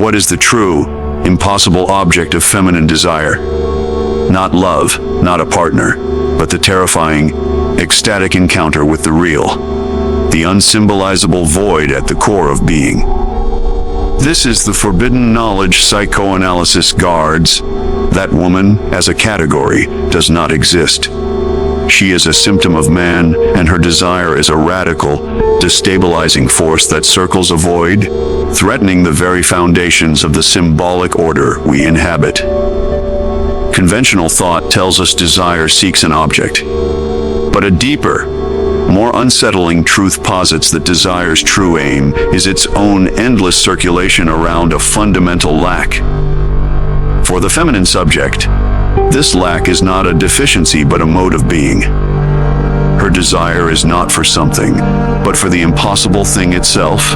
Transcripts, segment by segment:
what is the true, impossible object of feminine desire? Not love, not a partner, but the terrifying, ecstatic encounter with the real, the unsymbolizable void at the core of being. This is the forbidden knowledge psychoanalysis guards. That woman, as a category, does not exist. She is a symptom of man, and her desire is a radical, destabilizing force that circles a void, threatening the very foundations of the symbolic order we inhabit. Conventional thought tells us desire seeks an object, but a deeper, more unsettling truth posits that desire's true aim is its own endless circulation around a fundamental lack. For the feminine subject, this lack is not a deficiency but a mode of being. Her desire is not for something, but for the impossible thing itself.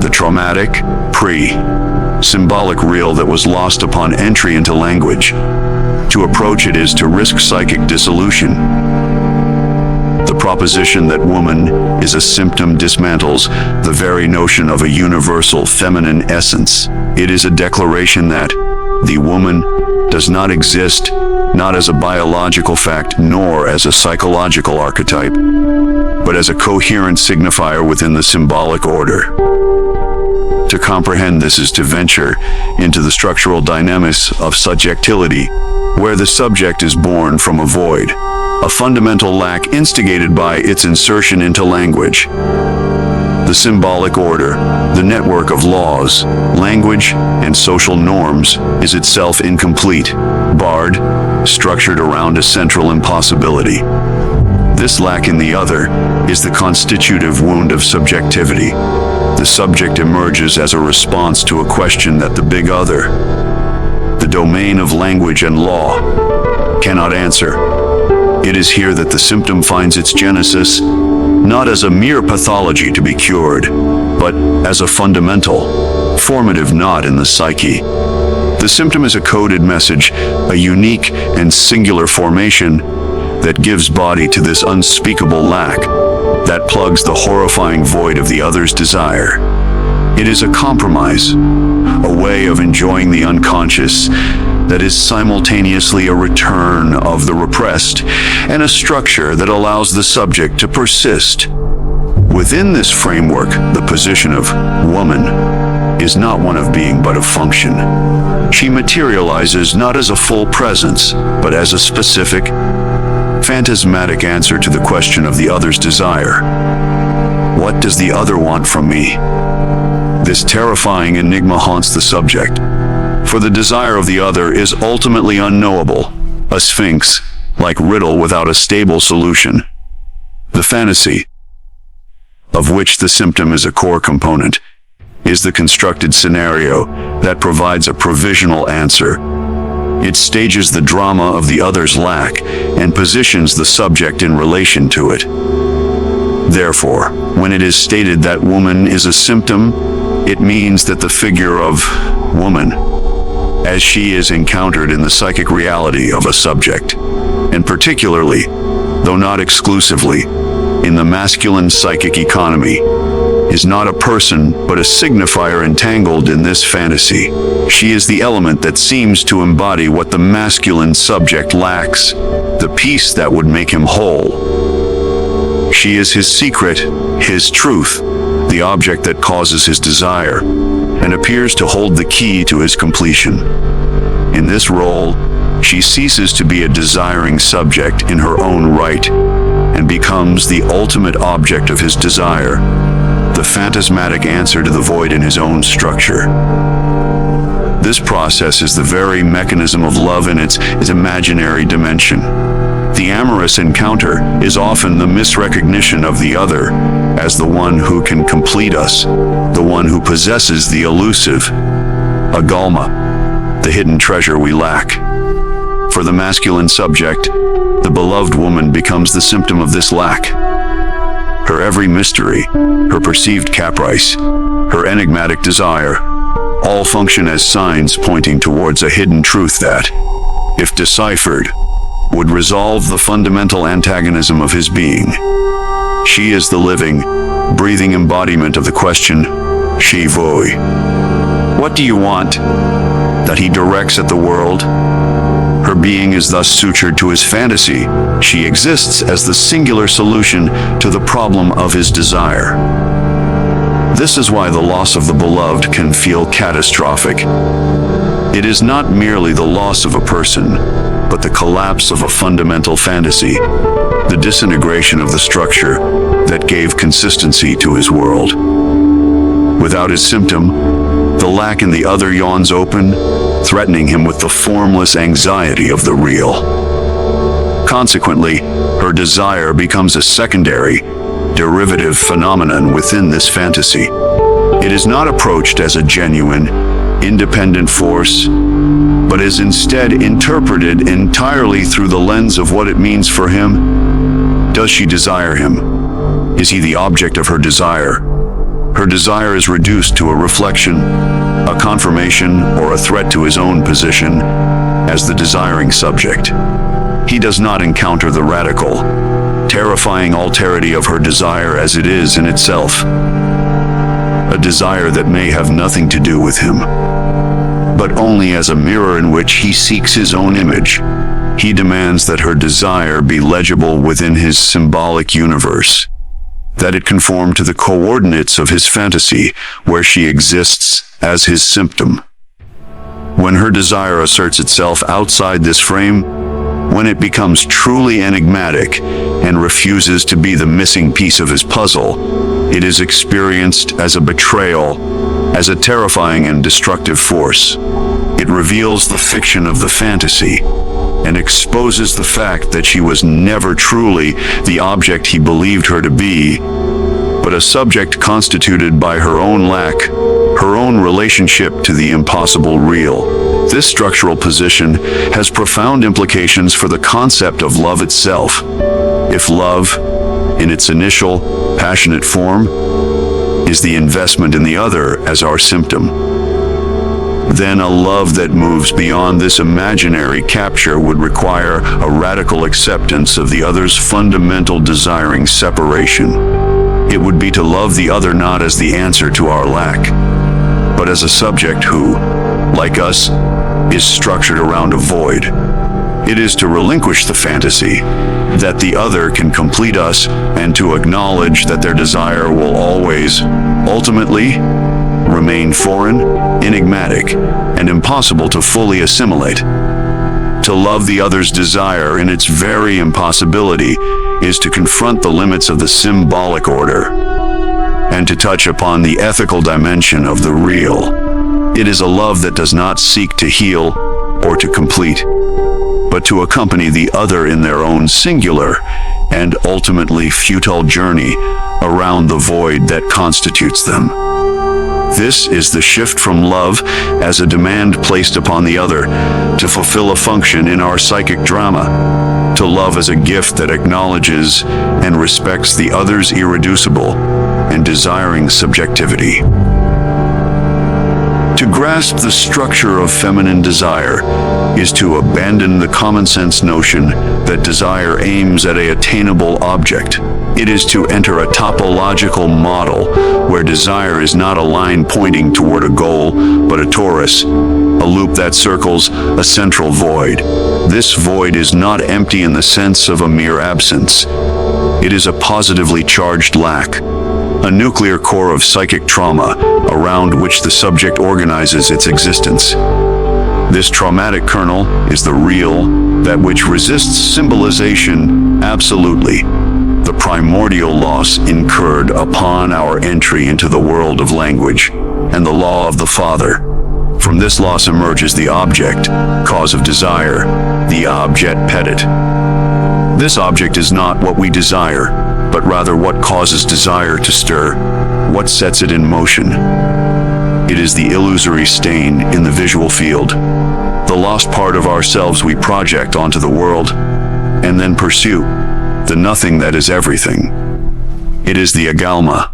The traumatic, symbolic real that was lost upon entry into language. To approach it is to risk psychic dissolution. The proposition that woman is a symptom dismantles the very notion of a universal feminine essence. It is a declaration that the woman does not exist, not as a biological fact nor as a psychological archetype, but as a coherent signifier within the symbolic order. To comprehend this is to venture into the structural dynamics of subjectivity, where the subject is born from a void, a fundamental lack instigated by its insertion into language. The symbolic order, the network of laws, language, and social norms, is itself incomplete, barred, structured around a central impossibility. This lack in the other is the constitutive wound of subjectivity. The subject emerges as a response to a question that the big other, the domain of language and law, cannot answer. It is here that the symptom finds its genesis, not as a mere pathology to be cured, but as a fundamental, formative knot in the psyche. The symptom is a coded message, a unique and singular formation that gives body to this unspeakable lack, that plugs the horrifying void of the other's desire. It is a compromise, a way of enjoying the unconscious that is simultaneously a return of the repressed and a structure that allows the subject to persist. Within this framework, the position of woman is not one of being but of function. She materializes not as a full presence, but as a specific, phantasmatic answer to the question of the other's desire. What does the other want from me? This terrifying enigma haunts the subject, for the desire of the other is ultimately unknowable, a sphinx, like riddle without a stable solution. The fantasy, of which the symptom is a core component, is the constructed scenario that provides a provisional answer. It stages the drama of the other's lack and positions the subject in relation to it. Therefore, when it is stated that woman is a symptom, it means that the figure of woman, as she is encountered in the psychic reality of a subject, and particularly, though not exclusively, in the masculine psychic economy, is not a person but a signifier entangled in this fantasy. She is the element that seems to embody what the masculine subject lacks, the piece that would make him whole. She is his secret, his truth, the object that causes his desire, and appears to hold the key to his completion. In this role, she ceases to be a desiring subject in her own right, and becomes the ultimate object of his desire, the phantasmatic answer to the void in his own structure. This process is the very mechanism of love in its imaginary dimension. The amorous encounter is often the misrecognition of the other as the one who can complete us, the one who possesses the elusive, agalma, the hidden treasure we lack. For the masculine subject, the beloved woman becomes the symptom of this lack. Her every mystery, her perceived caprice, her enigmatic desire, all function as signs pointing towards a hidden truth that, if deciphered, would resolve the fundamental antagonism of his being. She is the living, breathing embodiment of the question, "Chez vous?" What do you want? That he directs at the world? Her being is thus sutured to his fantasy. She exists as the singular solution to the problem of his desire. This is why the loss of the beloved can feel catastrophic. It is not merely the loss of a person, but the collapse of a fundamental fantasy, the disintegration of the structure that gave consistency to his world. Without his symptom, the lack in the other yawns open, threatening him with the formless anxiety of the real. Consequently, her desire becomes a secondary, derivative phenomenon within this fantasy. It is not approached as a genuine, independent force, but is instead interpreted entirely through the lens of what it means for him. Does she desire him? Is he the object of her desire? Her desire is reduced to a reflection, a confirmation, or a threat to his own position as the desiring subject. He does not encounter the radical, terrifying alterity of her desire as it is in itself, a desire that may have nothing to do with him, but only as a mirror in which he seeks his own image. He demands that her desire be legible within his symbolic universe, that it conform to the coordinates of his fantasy, where she exists as his symptom. When her desire asserts itself outside this frame, when it becomes truly enigmatic and refuses to be the missing piece of his puzzle, it is experienced as a betrayal, as a terrifying and destructive force. It reveals the fiction of the fantasy and exposes the fact that she was never truly the object he believed her to be, but a subject constituted by her own lack, her own relationship to the impossible real. This structural position has profound implications for the concept of love itself. If love, in its initial, passionate form, is the investment in the other as our symptom, then a love that moves beyond this imaginary capture would require a radical acceptance of the other's fundamental desiring separation. It would be to love the other not as the answer to our lack, but as a subject who, like us, is structured around a void. It is to relinquish the fantasy that the other can complete us and to acknowledge that their desire will always, ultimately, remain foreign, enigmatic, and impossible to fully assimilate. To love the other's desire in its very impossibility is to confront the limits of the symbolic order and to touch upon the ethical dimension of the real. It is a love that does not seek to heal or to complete, but to accompany the other in their own singular and ultimately futile journey around the void that constitutes them. This is the shift from love as a demand placed upon the other to fulfill a function in our psychic drama, to love as a gift that acknowledges and respects the other's irreducible and desiring subjectivity. To grasp the structure of feminine desire is to abandon the common-sense notion that desire aims at an attainable object. It is to enter a topological model where desire is not a line pointing toward a goal, but a torus, a loop that circles a central void. This void is not empty in the sense of a mere absence. It is a positively charged lack, a nuclear core of psychic trauma around which the subject organizes its existence. This traumatic kernel is the real, that which resists symbolization absolutely, the primordial loss incurred upon our entry into the world of language and the law of the Father. From this loss emerges the object, cause of desire, the objet petit. This object is not what we desire, but rather what causes desire to stir, what sets it in motion. It is the illusory stain in the visual field, the lost part of ourselves we project onto the world, and then pursue, the nothing that is everything. It is the agalma,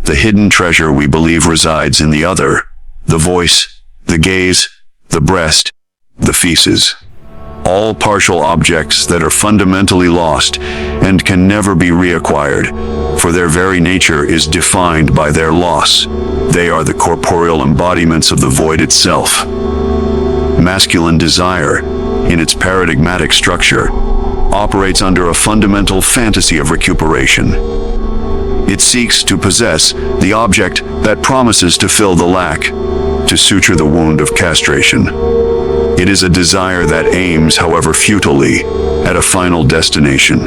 the hidden treasure we believe resides in the other, the voice, the gaze, the breast, the feces. All partial objects that are fundamentally lost and can never be reacquired, for their very nature is defined by their loss. They are the corporeal embodiments of the void itself. Masculine desire, in its paradigmatic structure, operates under a fundamental fantasy of recuperation. It seeks to possess the object that promises to fill the lack, to suture the wound of castration. It is a desire that aims, however futilely, at a final destination.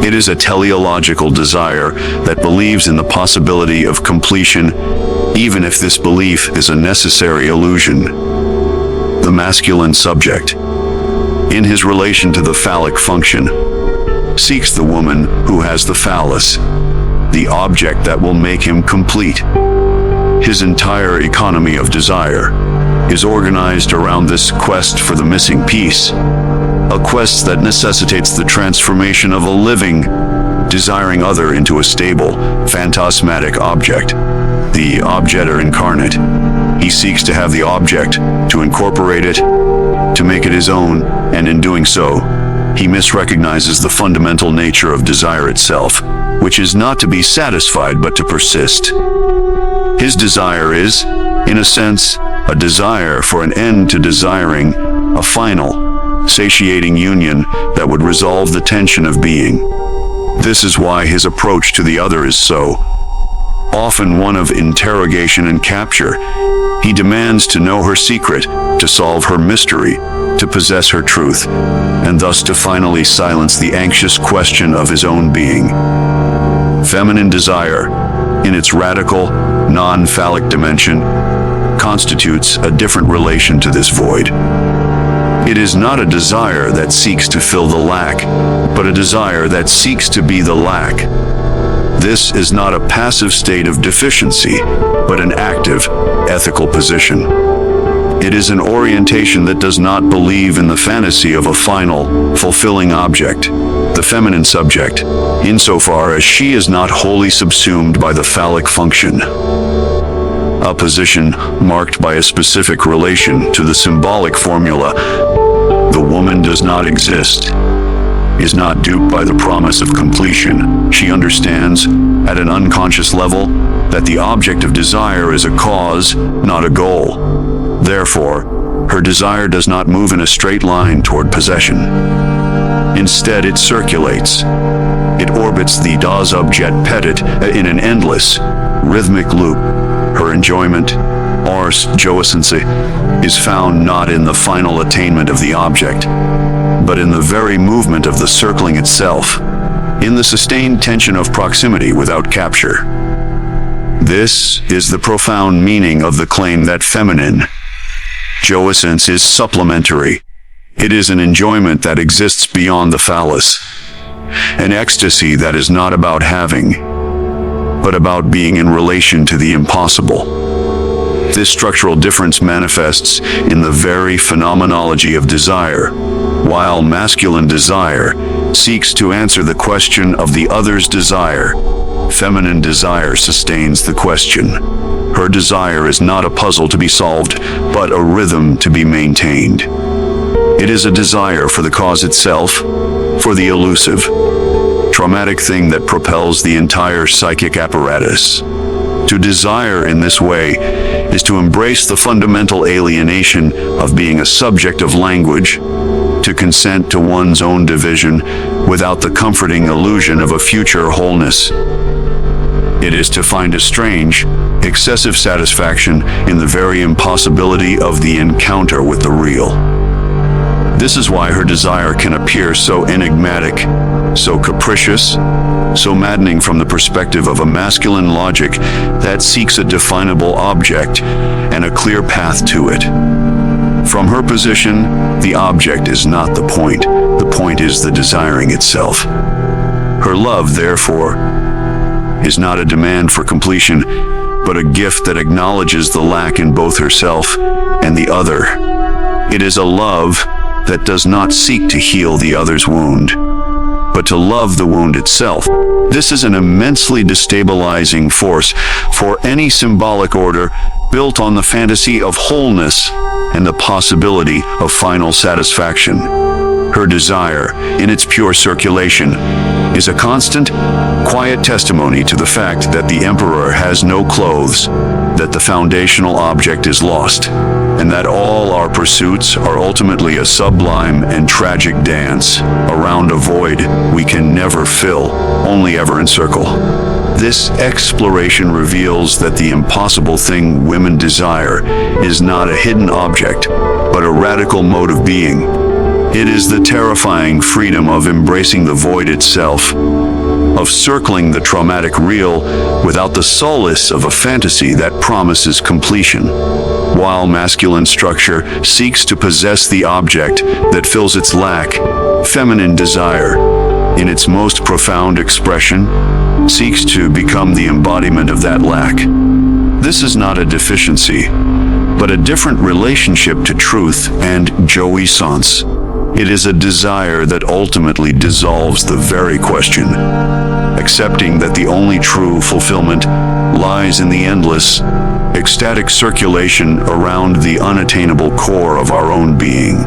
It is a teleological desire that believes in the possibility of completion, even if this belief is a necessary illusion. The masculine subject, in his relation to the phallic function, seeks the woman who has the phallus, the object that will make him complete. His entire economy of desire is organized around this quest for the missing piece, a quest that necessitates the transformation of a living, desiring other into a stable, phantasmatic object, the objeter incarnate. He seeks to have the object, to incorporate it, to make it his own, and in doing so, he misrecognizes the fundamental nature of desire itself, which is not to be satisfied but to persist. His desire is, in a sense, a desire for an end to desiring, a final, satiating union that would resolve the tension of being. This is why his approach to the other is so often one of interrogation and capture. He demands to know her secret, to solve her mystery, to possess her truth, and thus to finally silence the anxious question of his own being. Feminine desire, in its radical, non-phallic dimension, constitutes a different relation to this void. It is not a desire that seeks to fill the lack, but a desire that seeks to be the lack. This is not a passive state of deficiency, but an active, ethical position. It is an orientation that does not believe in the fantasy of a final, fulfilling object, the feminine subject, insofar as she is not wholly subsumed by the phallic function. A position marked by a specific relation to the symbolic formula, the woman does not exist, is not duped by the promise of completion. She understands, at an unconscious level, that the object of desire is a cause, not a goal. Therefore, her desire does not move in a straight line toward possession. Instead, it circulates. It orbits the das objet petit in an endless, rhythmic loop. Her enjoyment, ars jouissance, is found not in the final attainment of the object, but in the very movement of the circling itself, in the sustained tension of proximity without capture. This is the profound meaning of the claim that feminine jouissance is supplementary. It is an enjoyment that exists beyond the phallus, an ecstasy that is not about having, but about being in relation to the impossible. This structural difference manifests in the very phenomenology of desire. While masculine desire seeks to answer the question of the other's desire, feminine desire sustains the question. Her desire is not a puzzle to be solved, but a rhythm to be maintained. It is a desire for the cause itself, for the elusive, traumatic thing that propels the entire psychic apparatus. To desire in this way is to embrace the fundamental alienation of being a subject of language, to consent to one's own division without the comforting illusion of a future wholeness. It is to find a strange, excessive satisfaction in the very impossibility of the encounter with the real. This is why her desire can appear so enigmatic, so capricious, so maddening from the perspective of a masculine logic that seeks a definable object and a clear path to it. From her position, the object is not the point is the desiring itself. Her love, therefore, is not a demand for completion, but a gift that acknowledges the lack in both herself and the other. It is a love that does not seek to heal the other's wound, but to love the wound itself. This is an immensely destabilizing force for any symbolic order built on the fantasy of wholeness and the possibility of final satisfaction. Her desire, in its pure circulation, is a constant, quiet testimony to the fact that the emperor has no clothes, that the foundational object is lost, and that all our pursuits are ultimately a sublime and tragic dance around a void we can never fill, only ever encircle. This exploration reveals that the impossible thing women desire is not a hidden object, but a radical mode of being. It is the terrifying freedom of embracing the void itself, of circling the traumatic real without the solace of a fantasy that promises completion. While masculine structure seeks to possess the object that fills its lack, feminine desire, in its most profound expression, seeks to become the embodiment of that lack. This is not a deficiency, but a different relationship to truth and jouissance. It is a desire that ultimately dissolves the very question, accepting that the only true fulfillment lies in the endless, ecstatic circulation around the unattainable core of our own being.